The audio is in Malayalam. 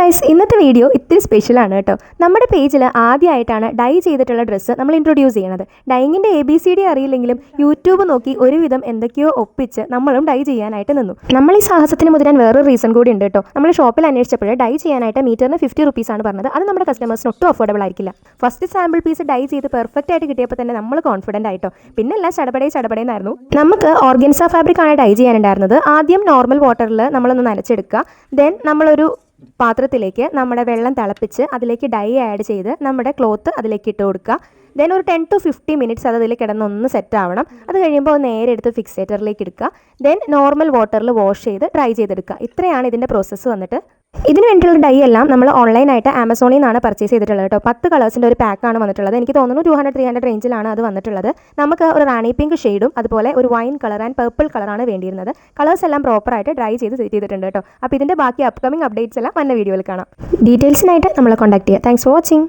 ഗൈസ്, ഇന്നത്തെ വീഡിയോ ഇത്തിരി സ്പെഷ്യലാണ് കേട്ടോ. നമ്മുടെ പേജിൽ ആദ്യമായിട്ടാണ് ഡൈ ചെയ്തിട്ടുള്ള ഡ്രസ്സ് നമ്മൾ ഇൻട്രൊഡ്യൂസ് ചെയ്യണത്. ഡൈയിങ്ങിൻ്റെ ABCD അറിയില്ലെങ്കിലും യൂട്യൂബ് നോക്കി ഒരുവിധം എന്തൊക്കെയോ ഒപ്പിച്ച് നമ്മളും ഡൈ ചെയ്യാനായിട്ട് നിന്നു. നമ്മൾ ഈ സാഹസത്തിന് മുതിരാൻ വേറൊരു റീസൺ കൂടി ഉണ്ട് കേട്ടോ. നമ്മൾ ഷോപ്പിൽ അന്വേഷിച്ചപ്പോൾ ഡൈ ചെയ്യാനായിട്ട് മീറ്ററിന് 50 റുപ്പീസാണ് പറഞ്ഞത്. അത് നമ്മുടെ കസ്റ്റമേഴ്സിന് ഒട്ടും അഫോർഡബിൾ ആയിരിക്കില്ല. ഫസ്റ്റ് സാമ്പിൾ പീസ് ഡൈ ചെയ്ത് പെർഫെക്റ്റ് ആയിട്ട് കിട്ടിയപ്പോൾ തന്നെ നമ്മൾ കോൺഫിഡൻ്റ് ആയിട്ടോ. പിന്നെ എല്ലാം ചടപടേന്നായിരുന്നു. നമുക്ക് ഓർഗൻസ ഫാബ്രിക് ആണ് ഡൈ ചെയ്യാനുണ്ടായിരുന്നത്. ആദ്യം നോർമൽ വാട്ടറിൽ നമ്മളൊന്ന് നനച്ചെടുക്കുക. ദെൻ നമ്മളൊരു പാത്രത്തിലേക്ക് നമ്മുടെ വെള്ളം തിളപ്പിച്ച് അതിലേക്ക് ഡൈ ആഡ് ചെയ്ത് നമ്മുടെ ക്ലോത്ത് അതിലേക്ക് ഇട്ട് കൊടുക്കുക. ദെൻ ഒരു 10 to 15 മിനിറ്റ്സ് അത് അതിൽ കിടന്നൊന്ന് സെറ്റ് ആവണം. അത് കഴിയുമ്പോൾ നേരെ എടുത്ത് ഫിക്സേറ്ററിലേക്ക് എടുക്കുക. ദെൻ നോർമൽ വാട്ടറിൽ വാഷ് ചെയ്ത് ഡ്രൈ ചെയ്തെടുക്കുക. ഇത്രയാണ് ഇതിൻ്റെ പ്രോസസ്സ് വന്നിട്ട്. ഇതിന് വേണ്ടിയുള്ള ഡൈ എല്ലാം നമ്മൾ ഓൺലൈനായിട്ട് ആമസോണിൽ നിന്നാണ് പർച്ചേസ് ചെയ്തിട്ടുള്ളത് കേട്ടോ. 10 കളേഴ്സിൻ്റെ ഒരു പാക്കാണ് വന്നിട്ടുള്ളത്. എനിക്ക് തോന്നുന്നു 200-300 റേഞ്ചിലാണ് അത് വന്നിട്ടുള്ളത്. നമുക്ക് ഒരു റാണി പിങ്ക് ഷെയ്ഡും അതുപോലെ ഒരു വൈൻ കളർ ആൻഡ് പർപ്പിൾ കളറാണ് വേണ്ടിയിരുന്നത്. കളേഴ്സ് എല്ലാം പ്രോപ്പറായിട്ട് ഡ്രൈ ചെയ്ത് സെറ്റ് ചെയ്തിട്ടുണ്ട് കേട്ടോ. അപ്പോൾ ഇതിൻ്റെ ബാക്കി അപ്കമിംഗ് അപ്ഡേറ്റ്സ് എല്ലാം വന്ന വീഡിയോയിൽ കാണാം. ഡീറ്റെയിൽസിനായിട്ട് നമ്മളെ കോൺടാക്ട് ചെയ്യുക. Thanks for watching.